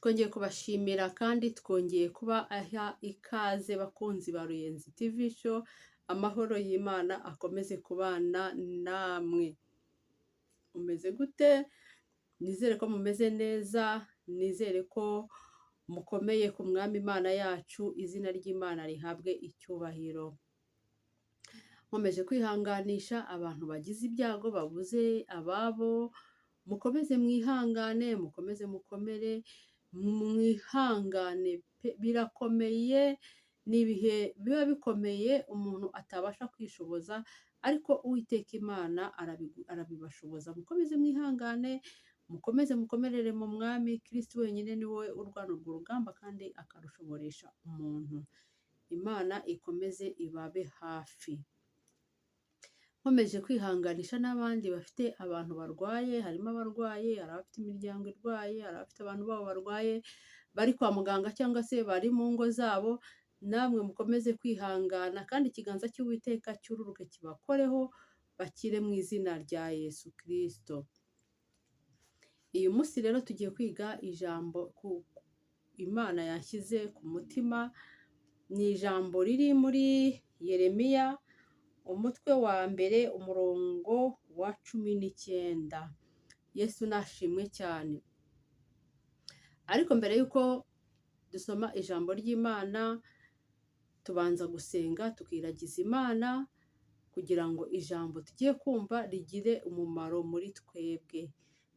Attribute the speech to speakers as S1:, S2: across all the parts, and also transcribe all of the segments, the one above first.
S1: Twongeye kubashimira kandi twongeye kubaha ikaze bakunzi ba Ruyenzi TV Show, amahoro y'Imana akomeze kubana namwe. Mumeze gute? Nizere ko mumeze neza, nizere ko mukomeye ku mwami Imana yacu, izina ry'Imana rihabwe icyubahiro. Nkomeje kwihanganisha abantu bagize ibyago babuze ababo, mukomeze mwihangane, mukomeze mukomere, mwihangane pe, birakomeye, ni ibihe biba bikomeye umuntu atabasha kwishoboza, ariko Uwiteka Imana arabibashoboza. Mukomeze mwihangane, mukomeze mukomerere mu mwami. Kristo wenyine ni we urwana urwo rugamba kandi akarushoboresha umuntu. Imana ikomeze ibabe hafi. Nkomeje kwihanganisha n'abandi bafite abantu barwaye, harimo abarwaye, hari abafite imiryango irwaye, hari abafite abantu babo barwaye bari kwa muganga cyangwa se bari mu ngo zabo. Namwe mukomeze kwihangana kandi ikiganza cy'Uwiteka cyururuke kibakoreho, bakire mu izina rya Yesu Kristo. Uyu munsi rero tugiye kwiga ijambo Imana yashyize ku mutima. Ni ijambo riri muri Yeremiya umutwe wa mbere umurongo wa 19. Yesu nashimwe cyane. Ariko mbere yuko dusoma ijambo ry'Imana, tubanza gusenga tukiragiza Imana kugira ngo ijambo tugiye kumva rigire umumaro muri twebwe,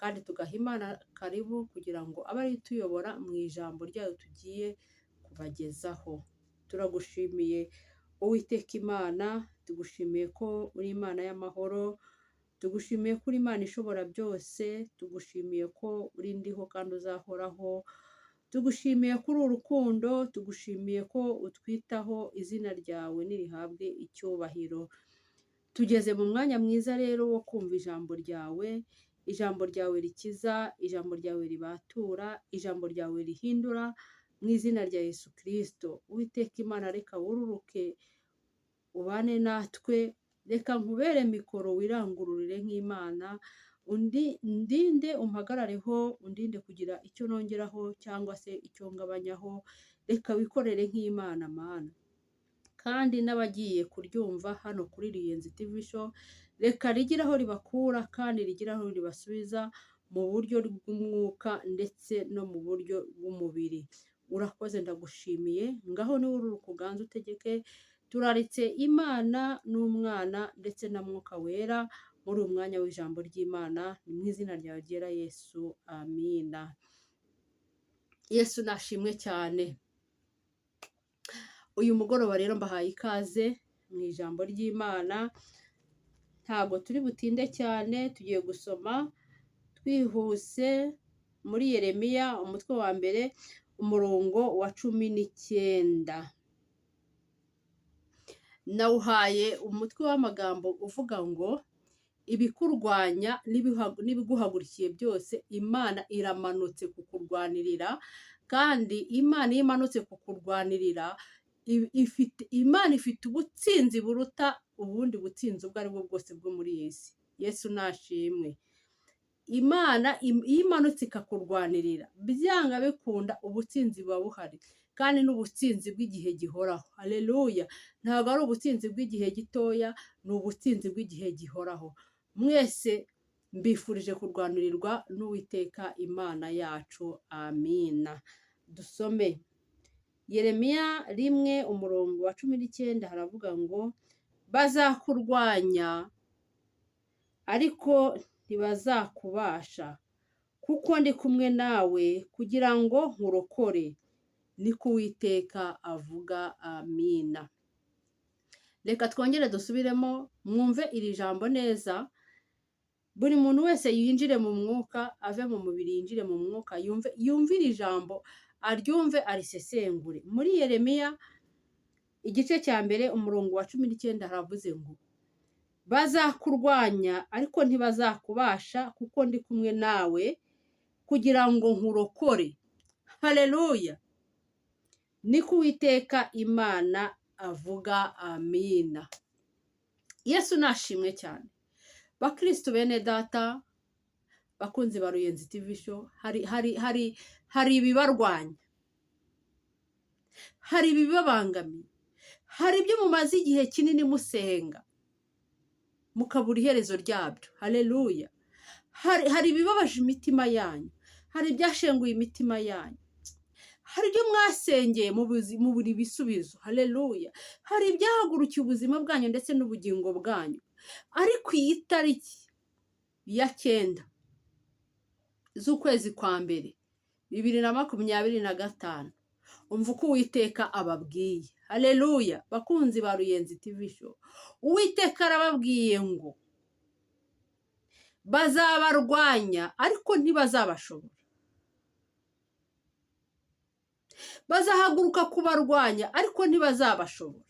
S1: kandi tugaha Imana karibu kugira ngo abe ari tuyobora mu ijambo ryayo tugiye kubagezaho. Turagushimiye Uwiteka Imana, tugushimiye ko uri Imana y'amahoro, tugushimiye ko uri Imana ishobora byose, tugushimiye ko uri ndiho kandi uzahoraho, tugushimiye ko uri urukundo, tugushimiye ko utwitaho. Izina ryawe nirihabwe icyubahiro. Tugeze mu mwanya mwiza rero wo kumva ijambo ryawe, ijambo ryawe rikiza, ijambo ryawe ribatura, ijambo ryawe rihindura, mu izina rya Yesu Kristo. Uwiteka Imana, reka wururuke ubane natwe, reka nkubere mikoro wirangururire nk'Imana, undinde umpagarareho, undinde kugira icyo nongeraho cyangwa se icyo ngabanyaho. Reka wikorere nk'Imana Mana. Kandi n'abagiye kuryumva hano kuri Ruyenzi TV Show, reka rigire aho ribakura kandi rigire aho ribasubiza mu buryo bw'umwuka ndetse no mu buryo bw'umubiri. Urakoze, ndagushimiye. Ngaho niwe ururuka uganze utegeke. Turaritse Imana n'Umwana ndetse na Mwuka Wera muri uyu mwanya w'ijambo ry'Imana, ni mu izina ryawe ryera Yesu, amina. Yesu nashimwe cyane. Uyu mugoroba rero mbahaye ikaze mu ijambo ry'Imana. Ntabwo turi butinde cyane, tugiye gusoma twihuse muri Yeremiya umutwe wa mbere umurongo wa 19. Nawuhaye umutwe w'amagambo uvuga ngo ibikurwanya n'ibiguhagurukiye byose Imana iramanutse kukurwanirira. Kandi Imana iyo imanutse kukurwanirira, Imana ifite ubutsinzi buruta ubundi butsinzi ubwo ari bwo bwose bwo muri iyi si. Yesu nashimwe. Imana iyo imanutse ikakurwanirira, byanga bikunda ubutsinzi buba buhari, kandi n'ubutsinzi bw'igihe gihoraho. Haleluya. Ntabwo ari ubutsinzi bw'igihe gitoya, ni ubutsinzi bw'igihe gihoraho. Mwese mbifurije kurwanirirwa n'Uwiteka Imana yacu, amina. Dusome Yeremiya 1 umurongo wa 19. Haravuga ngo bazakurwanya ariko ntibazakubasha, kuko ndi kumwe nawe kugira ngo nkurokore, niko Uwiteka avuga, amina. Reka twongere dusubiremo, mwumve iri jambo neza. Buri muntu wese yinjire mu mwuka, ave mu mubiri yinjire mu mwuka, yumve iri jambo, aryumve arisesengure. Muri Yeremiya igice cya mbere umurongo wa 19 haravuze ngo bazakurwanya ariko ntibazakubasha, kuko ndi kumwe nawe kugira ngo nkurokore. Haleluya. Niko Uwiteka Imana avuga, amina. Yesu nashimwe cyane. Bakristo bene data, bakunzi ba Ruyenzi TV show, hari ibibarwanya, hari ibibabangamiye, hari ibyo mumaze igihe kinini musenga mukabura iherezo ryabyo. Haleluya. Hari ibibabaje imitima yanyu, hari ibyashenguye imitima yanyu, hari ibyo mwasengeye mu buri bisubizo. Haleluya. Hari ibyahagurukiye ubuzima bwanyu ndetse n'ubugingo bwanyu, ariko iyi tariki ya 9 z'ukwezi kwa mbere 2025 umva uko Uwiteka ababwiye. Haleluya. Bakunzi ba Ruyenzi TV show, Uwiteka arababwiye ngo bazabarwanya ariko ntibazabashobora. Bazahaguruka kubarwanya ariko ntibazabashobora.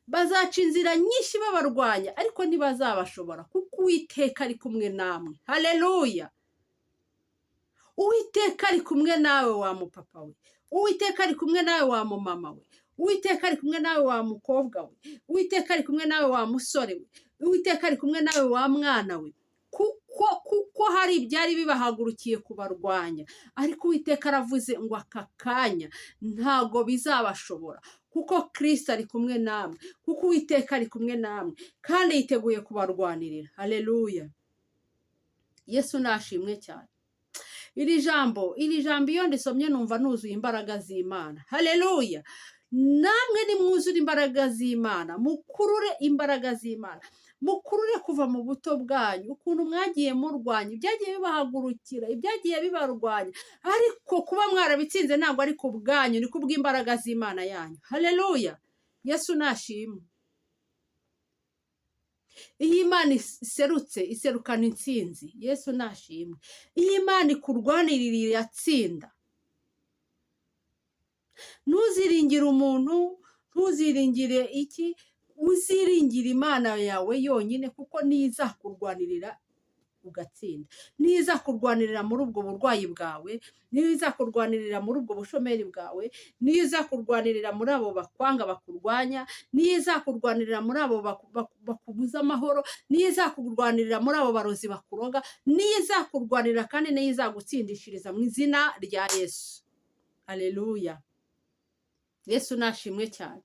S1: Bazaca inzira nyinshi babarwanya ariko ntibazabashobora, kuko Uwiteka ari kumwe namwe. Haleluya. Uwiteka ari kumwe nawe wa mupapa we, Uwiteka ari kumwe nawe wa mumama we, Uwiteka ari kumwe nawe wa mukobwa we, Uwiteka ari kumwe nawe wa musore we, Uwiteka ari kumwe nawe wa mwana we, kuko hari ibyari bibahagurukiye kubarwanya, ariko Uwiteka aravuze ngo aka kanya ntago bizabashobora, kuko Kristo ari kumwe namwe, kuko Uwiteka ari kumwe namwe kandi yiteguye kubarwanirira. Haleluya. Yesu nashimwe cyane. Iri jambo iyo ndisomye numva nuzuye imbaraga z'Imana. Haleluya. Namwe nimwuzure imbaraga z'Imana, mukurure imbaraga z'Imana, mukurure kuva mu buto bwanyu, ukuntu mwagiye murwanya, ibyagiye bibahagurukira, ibyagiye bibarwanya, ariko kuba mwarabitsinze ntabwo ari ku bwanyu, ni kubw'imbaraga z'Imana yanyu. Haleluya. Yesu nashimwe. Iyo Imana iserukana intsinzi, Yesu nashimwe. Iyo Imana ikurwanirira iratsinda. Ntuziringire umuntu, ntuziringire iki, uziringire Imana yawe yonyine, kuko niza kurwanirira ugatsinda. Niza kurwanirira muri ubwo burwayi bwawe, niza kurwanirira muri ubwo bushomeri bwawe, niza kurwanirira muri abo bakwanga bakurwanya, niza kurwanirira muri abo bakubuza amahoro, niza kurwanirira muri abo barozi bakuroga, niza kurwanirira kandi niza gutsindishiriza mu izina rya Yesu. Haleluya. Yesu nashimwe cyane.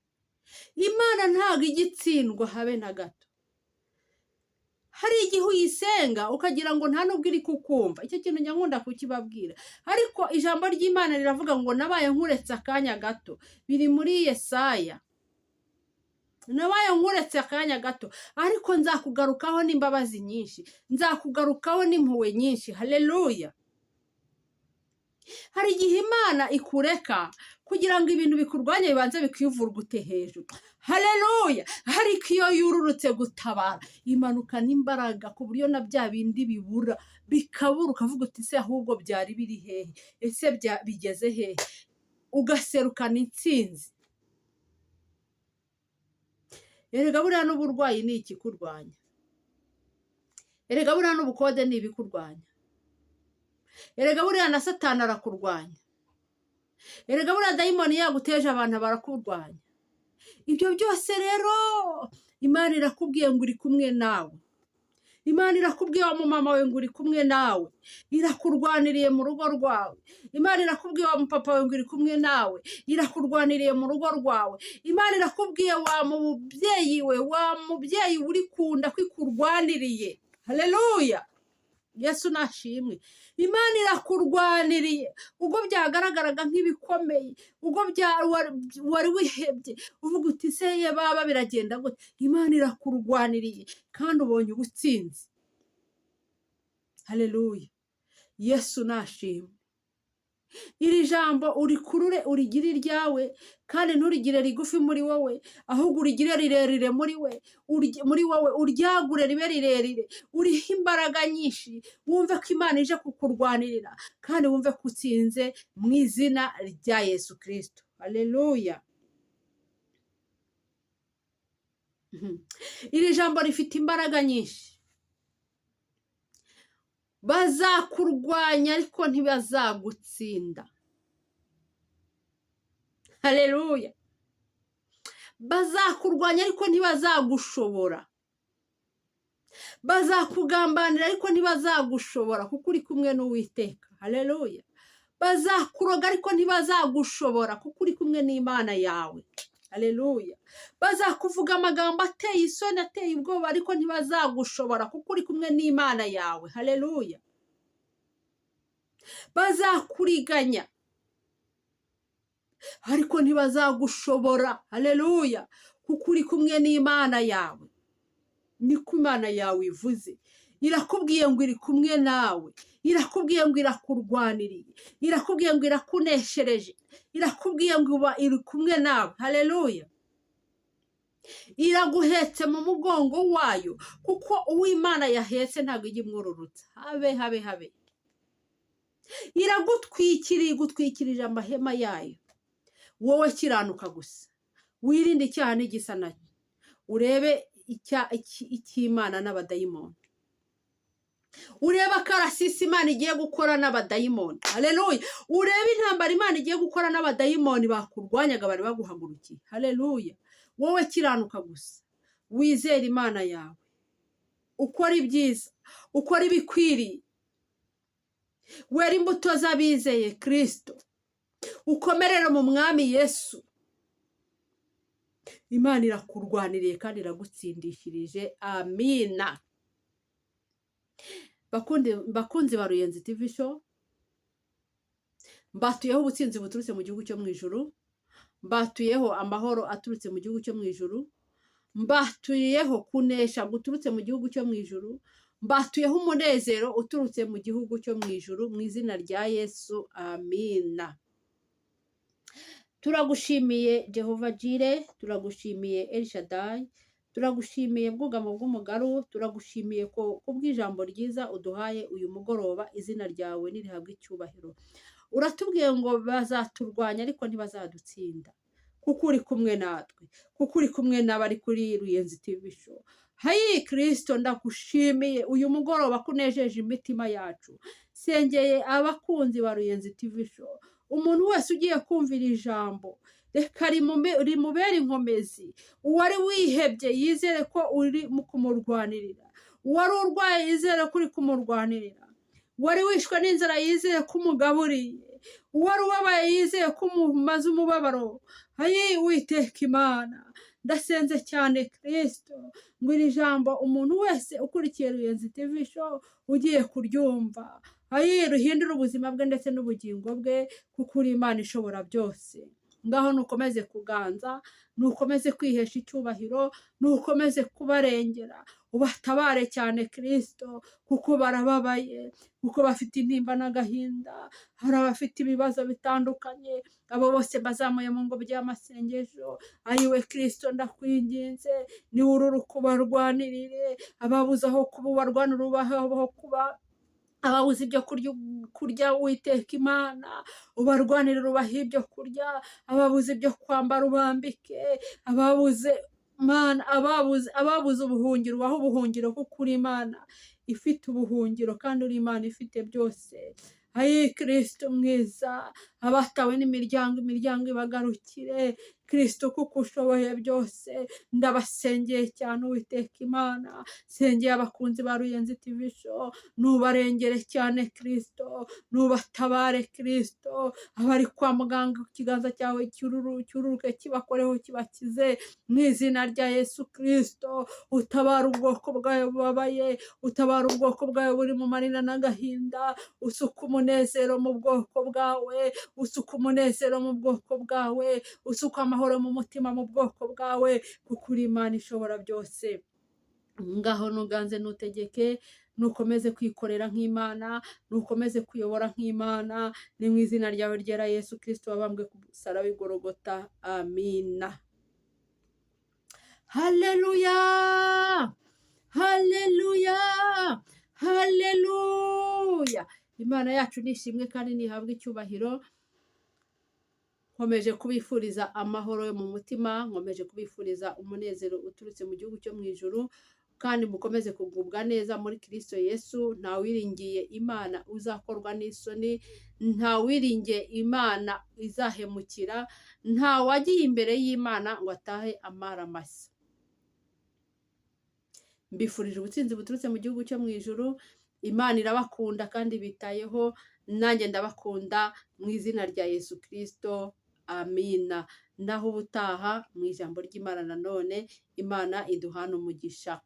S1: Imana ntago igitsindwa habe na gato. Hari igihe uyisenga ukagira ngo nta nubwo iri kukumva, icyo kintu nyankunda kukibabwira, ariko ijambo ry'Imana riravuga ngo nabaye nkuretse akanya gato. Biri muri Yesaya. Nabaye nkuretse akanya gato, ariko nzakugarukaho n'imbabazi nyinshi, nzakugarukaho n'impuhwe nyinshi. Haleluya. Hari igihe Imana ikureka kugira ngo ibintu bikurwanye bibanze bikivurugute hejuru. Haleluya. Ariko iyo yururutse gutabara, imanukana imbaraga ku buryo na bya bindi bibura bikabura, ukavuga uti se ahubwo byari biri hehe, ese bigeze hehe, ugaserukana intsinzi. Erega buriya n'uburwayi ni ikikurwanya, erega buriya n'ubukode ni ibikurwanya, erega buriya na Satani arakurwanya, erega buriya dayimoni yaguteje abantu barakurwanya. Ibyo byose rero Imana irakubwiye ngo uri kumwe nawe. Imana irakubwiye wa mama we ngo uri kumwe nawe, irakurwaniriye mu rugo rwawe. Imana irakubwiye wa mupapa we ngo uri kumwe nawe, irakurwaniriye mu rugo rwawe. Imana irakubwiye wa mubyeyi we, wa mubyeyi uri kunda kwikurwaniriye. Haleluya. Yesu nashimwe. Imana irakurwaniriye ubwo byagaragaraga nk'ibikomeye, ubwo wari wihebye uvuga uti se ye baba biragenda gute, Imana irakurwaniriye kandi ubonye ubutsinzi. Haleluya. Yesu nashimwe. Iri jambo urikurure urigire iryawe, kandi nturigire rigufi muri wowe, ahubwo urigire rirerire muri wowe, uryagure ribe rirerire, uriho imbaraga nyinshi, wumve ko Imana ije kukurwanirira kandi wumve ko utsinze mu izina rya Yesu Kristo. Haleluya. Iri jambo rifite imbaraga nyinshi. Bazakurwanya ariko ntibazagutsinda. Haleluya. Bazakurwanya ariko ntibazagushobora. bazakugambanira ariko ntibazagushobora kuko uri kumwe n'Uwiteka. Haleluya. Bazakuroga ariko ntibazagushobora kuko uri kumwe n'Imana yawe. Haleluya. Bazakuvuga amagambo ateye isoni ateye ubwoba ariko ntibazagushobora kuko uri kumwe n'Imana yawe. Haleluya. Bazakuriganya ariko ntibazagushobora. Haleluya. kuko uri kumwe n'Imana yawe. Niko Imana yawe ivuze. Irakubwiye ngo iri kumwe nawe. Irakubwiye ngo irakurwaniriye. Irakubwiye ngo irakuneshereje. Irakubwiye ngo iri kumwe nawe. Haleluya. Iraguhetse mu mugongo wayo kuko uw'Imana yahetse ntabwo ijya imwururutsa. Habe. Iragutwikiriye, igutwikirije amahema yayo. Wowe kiranuka gusa. Wirinde icyaha n'igisa nacyo. Urebe icy'Imana n'abadayimoni. Ureba akarasisi Imana igiye gukora n'abadayimoni. Haleluya. Urebe intambara Imana igiye gukora n'abadayimoni bakurwanyaga bari baguhagurukiye. Haleluya. Wowe kiranuka gusa. Wizere Imana yawe. Ukora ibyiza. Ukora ibikwiriye. Wera imbuto z'abizeye Kristo. Ukomerere mu Mwami Yesu. Imana irakurwaniriye kandi iragutsindishirije. Amina. Bakunzi ba Ruyenzi TV show, mbatuyeho ubutsinzi buturutse mu gihugu cyo mu ijuru. Mbatuyeho amahoro aturutse mu gihugu cyo mu ijuru. Mbatuyeho kunesha guturutse mu gihugu cyo mu ijuru. Mbatuyeho umunezero uturutse mu gihugu cyo mu ijuru mu izina rya Yesu. Amina. Turagushimiye Jehova Jire, turagushimiye El Shaddai, turagushimiye bwugamo bw'umugaru, turagushimiye ko kubw'ijambo ryiza uduhaye uyu mugoroba. Izina ryawe nirihabwe icyubahiro. Uratubwiye ngo bazaturwanya ariko ntibazadutsinda kuko uri kumwe natwe, kuko uri kumwe n'abari kuri Ruyenzi TV show. Hayi Kristo, ndagushimiye uyu mugoroba kunejeje imitima yacu. Sengeye abakunzi ba Ruyenzi TV show, umuntu wese ugiye kumvira ijambo reka rimubere inkomezi. Uwari wihebye yizere ko uri mu kumurwanirira. Uwari urwaye yizere ko uri kumurwanirira. Uwari wishwe n'inzara yizere ko umugaburiye. Uwari ubabaye yizeye ko umumaze umubabaro. Hayi Uwiteka Imana, ndasenze cyane Kristo ngo iri jambo umuntu wese ukurikiye Ruyenzi TV show ugiye kuryumva, hayi ruhindura ubuzima bwe ndetse n'ubugingo bwe kuko uri Imana ishobora byose. Ngaho nukomeze kuganza, nukomeze kwihesha icyubahiro, nukomeze kubarengera, ubatabare cyane Kristo kuko barababaye, kuko bafite intimba n'agahinda. Hari abafite ibibazo bitandukanye, abo bose bazamuye mu ngo by'amasengesho. Ayiwe Kristo, ndakwinginze ni ururu kubarwanirire. Ababuze aho kuba ubarwanira, ubaho kuba. Ababuze ibyo kurya Uwiteka Imana ubarwanirira, ubaha ibyo kurya. Ababuze ibyo kwambara ubambike. Ababuze ubuhungiro ubaha ubuhungiro kuko uri Imana ifite ubuhungiro kandi uri Imana ifite byose. Ayi Kristo mwiza, abatawe n'imiryango, imiryango ibagarukire Kristo kuko ushoboye byose. Ndabasengeye cyane Uwiteka Imana. Sengeye abakunzi ba Ruyenzi TV show, nubarengere cyane Kristo, nubatabare Kristo. Abari kwa muganga ikiganza cyawe cyururuke kibakoreho kibakize mu izina rya Yesu Kristo. Utabara ubwoko bwawe bubabaye, utabara ubwoko bwawe buri mu marira n'agahinda. Usuka umunezero mu bwoko bwawe, usuka umunezero mu bwoko bwawe, usuka amahoro mu mutima mu bwoko bwawe kuko uri Imana ishobora byose. Ngaho nuganze nutegeke, nukomeze kwikorera nk'Imana, nukomeze kuyobora nk'Imana. Ni mu izina ryawe ryera Yesu Kristo wabambwe ku musaraba w'i Golgotha. Amina. Haleluya, haleluya, haleluya. Imana yacu nishimwe kandi nihabwe icyubahiro. Nkomeje kubifuriza amahoro yo mu mutima, nkomeje kubifuriza umunezero uturutse mu gihugu cyo mu ijuru, kandi mukomeze kugubwa neza muri Kristo Yesu. Nta wiringiye Imana uzakorwa n'isoni, nta wiringiye Imana izahemukira, nta wagiye imbere y'Imana ngo atahe amara masa. mbifurije ubutsinzi buturutse mu gihugu cyo mu ijuru, Imana irabakunda kandi bitayeho, nanjye ndabakunda mu izina rya Yesu Kristo, amina. Naho ubutaha mu ijambo ry'Imana nanone, Imana iduhane umugisha.